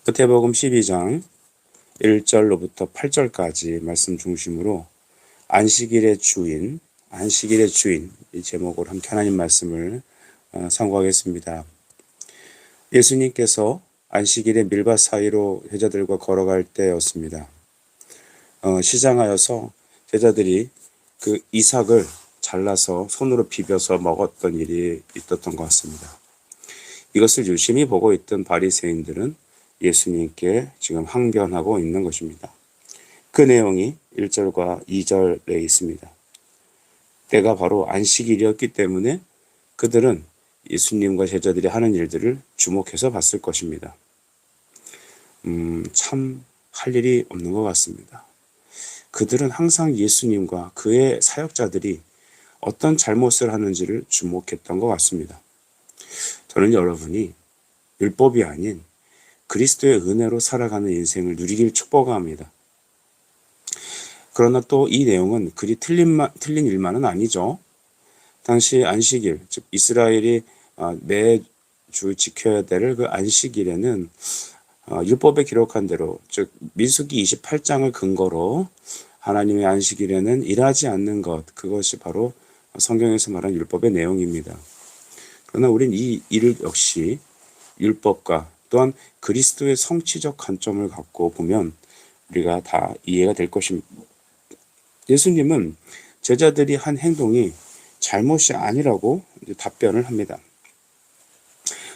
마태복음 12장 1절로부터 8절까지 말씀 중심으로 안식일의 주인 이 제목으로 함께 하나님 말씀을 상고하겠습니다. 예수님께서 안식일의 밀밭 사이로 제자들과 걸어갈 때였습니다. 시장하여서 제자들이 그 이삭을 잘라서 손으로 비벼서 먹었던 일이 있었던 것 같습니다. 이것을 유심히 보고 있던 바리새인들은 예수님께 지금 항변하고 있는 것입니다. 그 내용이 1절과 2절에 있습니다. 때가 바로 안식일이었기 때문에 그들은 예수님과 제자들이 하는 일들을 주목해서 봤을 것입니다. 참 할 일이 없는 것 같습니다. 그들은 항상 예수님과 그의 사역자들이 어떤 잘못을 하는지를 주목했던 것 같습니다. 저는 여러분이 율법이 아닌 그리스도의 은혜로 살아가는 인생을 누리길 축복합니다. 그러나 또 이 내용은 그리 틀린 일만은 아니죠. 당시 안식일, 즉 이스라엘이 매주 지켜야 될 그 안식일에는 율법에 기록한 대로, 즉 민수기 28장을 근거로 하나님의 안식일에는 일하지 않는 것, 그것이 바로 성경에서 말한 율법의 내용입니다. 그러나 우린 이 일 역시 율법과 또한 그리스도의 성취적 관점을 갖고 보면 우리가 다 이해가 될 것입니다. 예수님은 제자들이 한 행동이 잘못이 아니라고 답변을 합니다.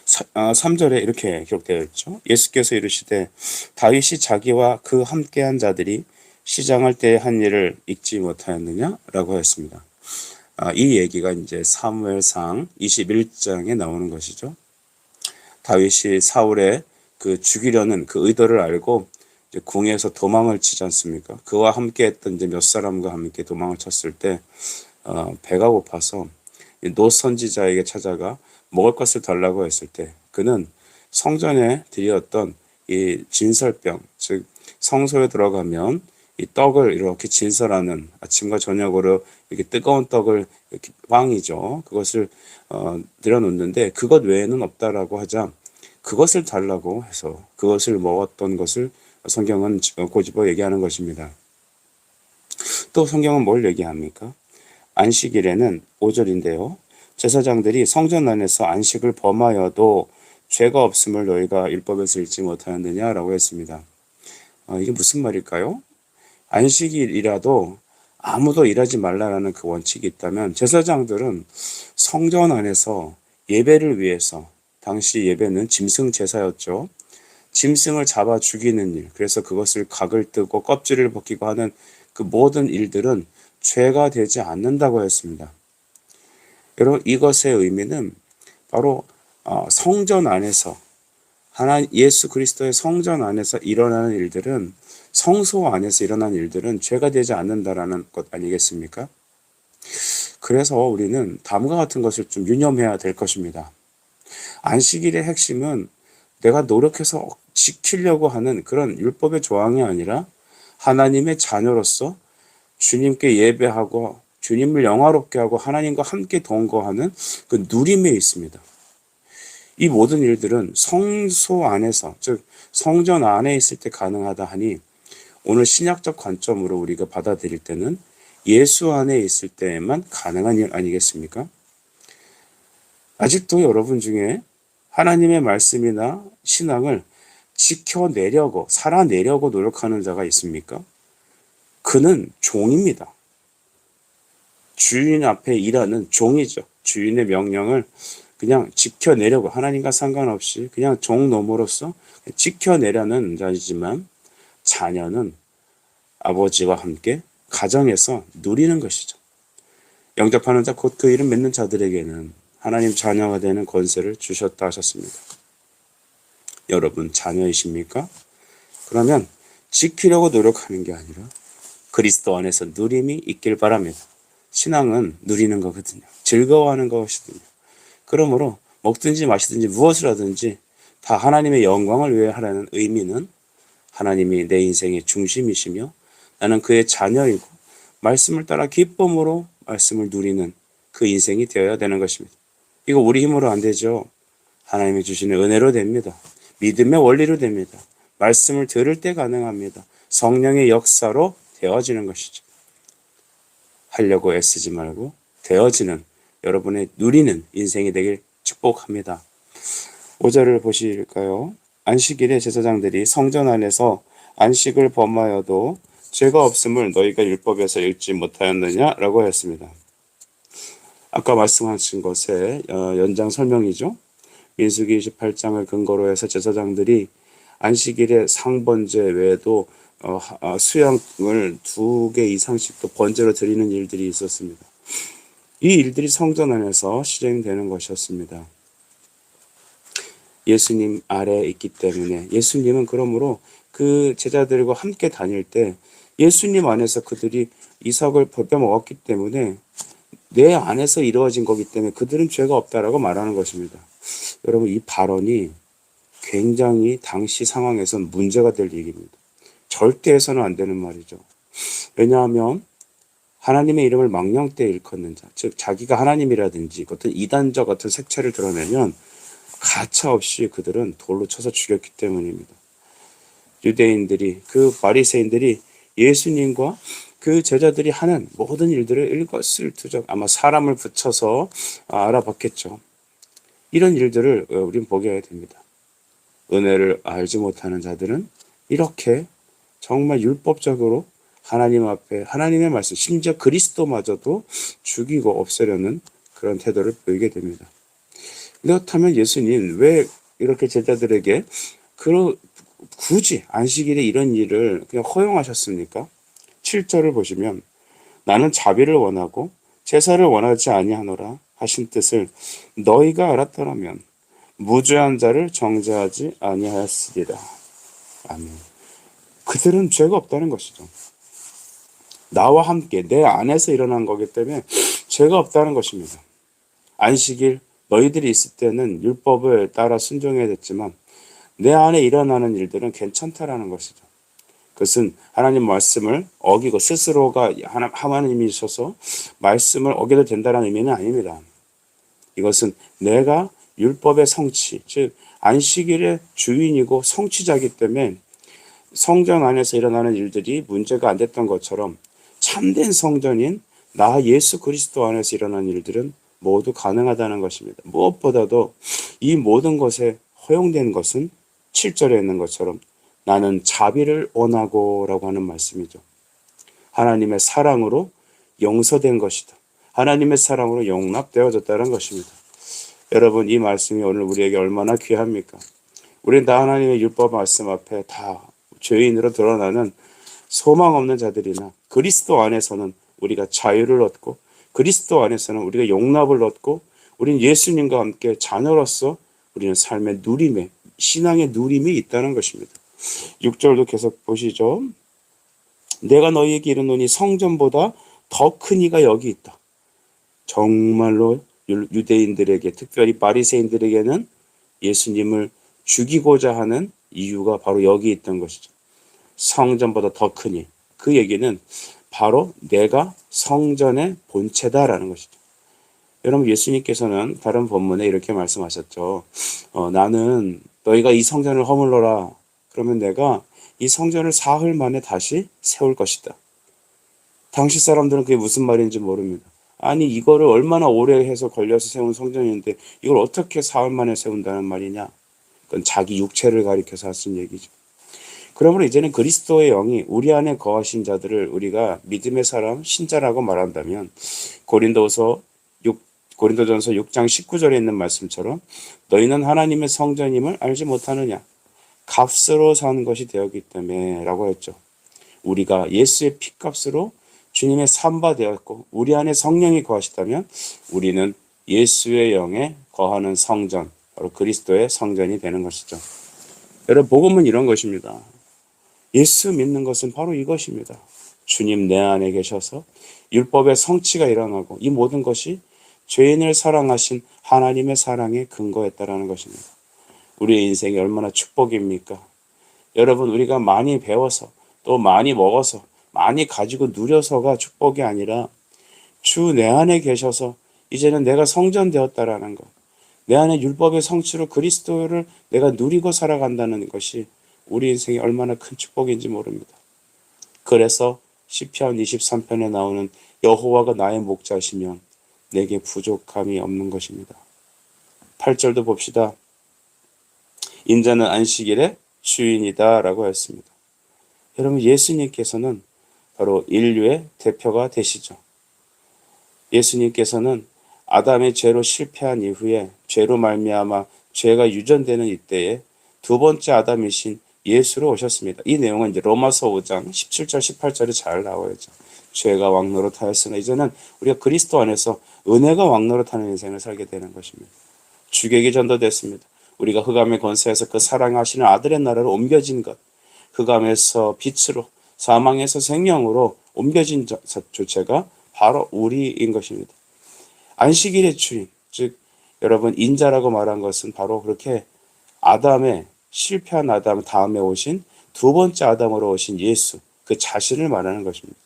3절에 이렇게 기록되어 있죠. 예수께서 이르시되 다윗이 자기와 그 함께한 자들이 시장할 때 한 일을 잊지 못하였느냐라고 했습니다. 이 얘기가 이제 사무엘상 21장에 나오는 것이죠. 다윗이 사울의 그 죽이려는 그 의도를 알고 이제 궁에서 도망을 치지 않습니까? 그와 함께 했던 이제 몇 사람과 함께 도망을 쳤을 때 배가 고파서 노 선지자에게 찾아가 먹을 것을 달라고 했을 때 그는 성전에 드렸던 이 진설병, 즉 성소에 들어가면 이 떡을 이렇게 진설하는 아침과 저녁으로 이렇게 뜨거운 떡을 이렇게 빵이죠. 그것을 들여놓는데 그것 외에는 없다라고 하자 그것을 달라고 해서 그것을 먹었던 것을 성경은 고집어 얘기하는 것입니다. 또 성경은 뭘 얘기합니까? 안식일에는 5절인데요. 제사장들이 성전 안에서 안식을 범하여도 죄가 없음을 너희가 율법에서 읽지 못하였느냐라고 했습니다. 이게 무슨 말일까요? 안식일이라도 아무도 일하지 말라라는 그 원칙이 있다면 제사장들은 성전 안에서 예배를 위해서, 당시 예배는 짐승 제사였죠. 짐승을 잡아 죽이는 일, 그래서 그것을 각을 뜨고 껍질을 벗기고 하는 그 모든 일들은 죄가 되지 않는다고 했습니다. 여러분, 이것의 의미는 바로 성전 안에서 예수 그리스도의 성전 안에서 일어나는 일들은, 성소 안에서 일어나는 일들은 죄가 되지 않는다라는 것 아니겠습니까? 그래서 우리는 다음과 같은 것을 좀 유념해야 될 것입니다. 안식일의 핵심은 내가 노력해서 지키려고 하는 그런 율법의 조항이 아니라 하나님의 자녀로서 주님께 예배하고 주님을 영화롭게 하고 하나님과 함께 동거하는 그 누림에 있습니다. 이 모든 일들은 성소 안에서, 즉 성전 안에 있을 때 가능하다 하니 오늘 신약적 관점으로 우리가 받아들일 때는 예수 안에 있을 때에만 가능한 일 아니겠습니까? 아직도 여러분 중에 하나님의 말씀이나 신앙을 지켜내려고, 살아내려고 노력하는 자가 있습니까? 그는 종입니다. 주인 앞에 일하는 종이죠. 주인의 명령을 그냥 지켜내려고, 하나님과 상관없이 그냥 종노모로서 지켜내려는 자이지만 자녀는 아버지와 함께 가정에서 누리는 것이죠. 영접하는 자, 곧 그 이름 맺는 자들에게는 하나님 자녀가 되는 권세를 주셨다 하셨습니다. 여러분 자녀이십니까? 그러면 지키려고 노력하는 게 아니라 그리스도 안에서 누림이 있길 바랍니다. 신앙은 누리는 거거든요. 즐거워하는 것이거든요. 그러므로 먹든지 마시든지 무엇을 하든지 다 하나님의 영광을 위해 하라는 의미는 하나님이 내 인생의 중심이시며 나는 그의 자녀이고 말씀을 따라 기쁨으로 말씀을 누리는 그 인생이 되어야 되는 것입니다. 이거 우리 힘으로 안 되죠. 하나님이 주시는 은혜로 됩니다. 믿음의 원리로 됩니다. 말씀을 들을 때 가능합니다. 성령의 역사로 되어지는 것이죠. 하려고 애쓰지 말고 되어지는, 여러분의 누리는 인생이 되길 축복합니다. 5절을 보실까요? 안식일에 제사장들이 성전 안에서 안식을 범하여도 죄가 없음을 너희가 율법에서 읽지 못하였느냐라고 했습니다. 아까 말씀하신 것의 연장 설명이죠. 민수기 28장을 근거로 해서 제사장들이 안식일에 상번제 외에도 수양을 2개 이상씩 또 번제로 드리는 일들이 있었습니다. 이 일들이 성전 안에서 실행되는 것이었습니다. 예수님 아래에 있기 때문에, 예수님은 그러므로 그 제자들과 함께 다닐 때 예수님 안에서 그들이 이삭을 벗겨먹었기 때문에 내 안에서 이루어진 거기 때문에 그들은 죄가 없다라고 말하는 것입니다. 여러분, 이 발언이 굉장히 당시 상황에선 문제가 될 얘기입니다. 절대 해서는 안 되는 말이죠. 왜냐하면 하나님의 이름을 망령 때 일컫는 자, 즉 자기가 하나님이라든지 어떤 이단적 어떤 색채를 드러내면 가차없이 그들은 돌로 쳐서 죽였기 때문입니다. 유대인들이, 그 바리새인들이 예수님과 그 제자들이 하는 모든 일들을 일거수일투족 아마 사람을 붙여서 알아봤겠죠. 이런 일들을 우린 보게 됩니다. 은혜를 알지 못하는 자들은 이렇게 정말 율법적으로 하나님 앞에 하나님의 말씀, 심지어 그리스도마저도 죽이고 없애려는 그런 태도를 보이게 됩니다. 그렇다면 예수님 왜 이렇게 제자들에게 굳이 안식일에 이런 일을 그냥 허용하셨습니까? 7절을 보시면 나는 자비를 원하고 제사를 원하지 아니하노라 하신 뜻을 너희가 알았더라면 무죄한 자를 정죄하지 아니하였으리라. 아멘. 그들은 죄가 없다는 것이죠. 나와 함께 내 안에서 일어난 거기 때문에 죄가 없다는 것입니다. 안식일 너희들이 있을 때는 율법을 따라 순종해야 됐지만 내 안에 일어나는 일들은 괜찮다라는 것이죠. 그것은 하나님 말씀을 어기고 스스로가 하나님이셔서 말씀을 어겨도 된다는 의미는 아닙니다. 이것은 내가 율법의 성취, 즉 안식일의 주인이고 성취자이기 때문에 성전 안에서 일어나는 일들이 문제가 안 됐던 것처럼 참된 성전인 나 예수 그리스도 안에서 일어나는 일들은 모두 가능하다는 것입니다. 무엇보다도 이 모든 것에 허용된 것은 7절에 있는 것처럼 나는 자비를 원하고 라고 하는 말씀이죠. 하나님의 사랑으로 용서된 것이다. 하나님의 사랑으로 용납되어졌다는 것입니다. 여러분, 이 말씀이 오늘 우리에게 얼마나 귀합니까? 우리는 다 하나님의 율법 말씀 앞에 다 죄인으로 드러나는 소망 없는 자들이나 그리스도 안에서는 우리가 자유를 얻고 그리스도 안에서는 우리가 용납을 얻고 우리는 예수님과 함께 자녀로서 우리는 삶의 누림에, 신앙의 누림이 있다는 것입니다. 6절도 계속 보시죠. 내가 너희에게 이르노니 성전보다 더 큰 이가 여기 있다. 정말로 유대인들에게, 특별히 바리새인들에게는 예수님을 죽이고자 하는 이유가 바로 여기 있던 것이죠. 성전보다 더 크니, 그 얘기는 바로 내가 성전의 본체다라는 것이죠. 여러분, 예수님께서는 다른 본문에 이렇게 말씀하셨죠. 나는 너희가 이 성전을 허물러라. 그러면 내가 이 성전을 사흘 만에 다시 세울 것이다. 당시 사람들은 그게 무슨 말인지 모릅니다. 아니, 이거를 얼마나 오래 해서 걸려서 세운 성전인데 이걸 어떻게 사흘 만에 세운다는 말이냐. 그건 자기 육체를 가리켜서 하신 얘기죠. 그러므로 이제는 그리스도의 영이 우리 안에 거하신 자들을 우리가 믿음의 사람, 신자라고 말한다면 고린도전서 6장 19절에 있는 말씀처럼 너희는 하나님의 성전임을 알지 못하느냐. 값으로 산 것이 되었기 때문에 라고 했죠. 우리가 예수의 피값으로 주님의 산바 되었고 우리 안에 성령이 거하시다면 우리는 예수의 영에 거하는 성전, 바로 그리스도의 성전이 되는 것이죠. 여러분, 복음은 이런 것입니다. 예수 믿는 것은 바로 이것입니다. 주님 내 안에 계셔서 율법의 성취가 일어나고 이 모든 것이 죄인을 사랑하신 하나님의 사랑에 근거했다라는 것입니다. 우리의 인생이 얼마나 축복입니까? 여러분, 우리가 많이 배워서 또 많이 먹어서 많이 가지고 누려서가 축복이 아니라 주 내 안에 계셔서 이제는 내가 성전되었다라는 것, 내 안에 율법의 성취로 그리스도를 내가 누리고 살아간다는 것이 우리 인생이 얼마나 큰 축복인지 모릅니다. 그래서 시편 23편에 나오는 여호와가 나의 목자시면 내게 부족함이 없는 것입니다. 8절도 봅시다. 인자는 안식일의 주인이다 라고 했습니다. 여러분, 예수님께서는 바로 인류의 대표가 되시죠. 예수님께서는 아담의 죄로 실패한 이후에 죄로 말미암아 죄가 유전되는 이때에 두 번째 아담이신 예수로 오셨습니다. 이 내용은 이제 로마서 5장 17절 18절에 잘 나와 있죠. 죄가 왕노릇하였으나 이제는 우리가 그리스도 안에서 은혜가 왕노릇하는 인생을 살게 되는 것입니다. 주객이 전도됐습니다. 우리가 흑암의 권세에서 그 사랑하시는 아들의 나라로 옮겨진 것, 흑암에서 빛으로, 사망에서 생명으로 옮겨진 주체가 바로 우리인 것입니다. 안식일의 주인, 즉 여러분 인자라고 말한 것은 바로 그렇게 아담의 실패한 아담 다음에 오신 두 번째 아담으로 오신 예수, 그 자신을 말하는 것입니다.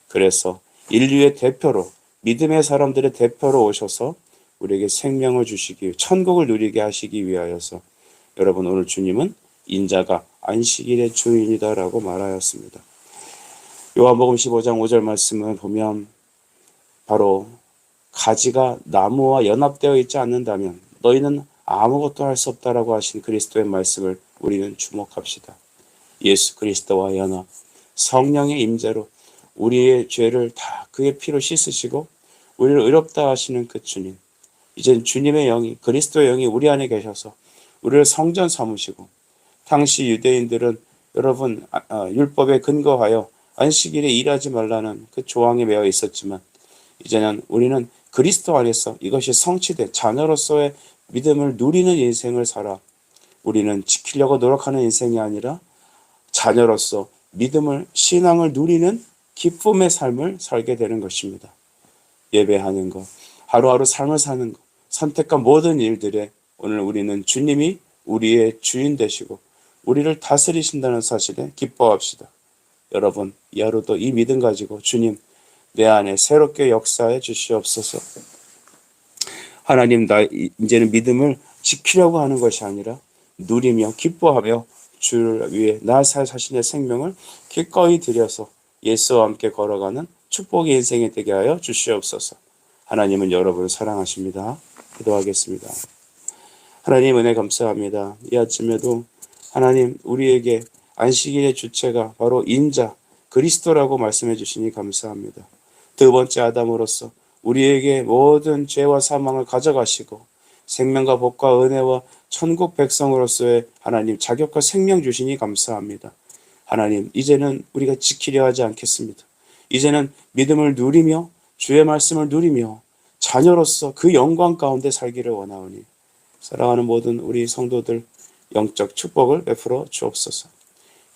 그래서 인류의 대표로, 믿음의 사람들의 대표로 오셔서 우리에게 생명을 주시기, 천국을 누리게 하시기 위하여서 여러분 오늘 주님은 인자가 안식일의 주인이다라고 말하였습니다. 요한복음 15장 5절 말씀을 보면 바로 가지가 나무와 연합되어 있지 않는다면 너희는 아무것도 할 수 없다라고 하신 그리스도의 말씀을 우리는 주목합시다. 예수 그리스도와 연합, 성령의 임재로 우리의 죄를 다 그의 피로 씻으시고 우리를 의롭다 하시는 그 주님, 이젠 주님의 영이, 그리스도의 영이 우리 안에 계셔서 우리를 성전 삼으시고, 당시 유대인들은 여러분 율법에 근거하여 안식일에 일하지 말라는 그 조항에 매여 있었지만 이제는 우리는 그리스도 안에서 이것이 성취된 자녀로서의 믿음을 누리는 인생을 살아 우리는 지키려고 노력하는 인생이 아니라 자녀로서 믿음을, 신앙을 누리는 기쁨의 삶을 살게 되는 것입니다. 예배하는 것, 하루하루 삶을 사는 것, 선택한 모든 일들에 오늘 우리는 주님이 우리의 주인 되시고 우리를 다스리신다는 사실에 기뻐합시다. 여러분, 이 하루도 이 믿음 가지고 주님, 내 안에 새롭게 역사해 주시옵소서. 하나님, 나 이제는 믿음을 지키려고 하는 것이 아니라 누리며 기뻐하며 주를 위해 나 자신의 생명을 기꺼이 드려서 예수와 함께 걸어가는 축복의 인생이 되게 하여 주시옵소서. 하나님은 여러분을 사랑하십니다. 기도하겠습니다. 하나님 은혜 감사합니다. 이 아침에도 하나님 우리에게 안식일의 주체가 바로 인자 그리스도라고 말씀해 주시니 감사합니다. 두 번째 아담으로서 우리에게 모든 죄와 사망을 가져가시고 생명과 복과 은혜와 천국 백성으로서의 하나님 자격과 생명 주시니 감사합니다. 하나님, 이제는 우리가 지키려 하지 않겠습니다. 이제는 믿음을 누리며 주의 말씀을 누리며 자녀로서 그 영광 가운데 살기를 원하오니 사랑하는 모든 우리 성도들 영적 축복을 베풀어 주옵소서.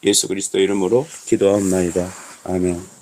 예수 그리스도 이름으로 기도하옵나이다. 아멘.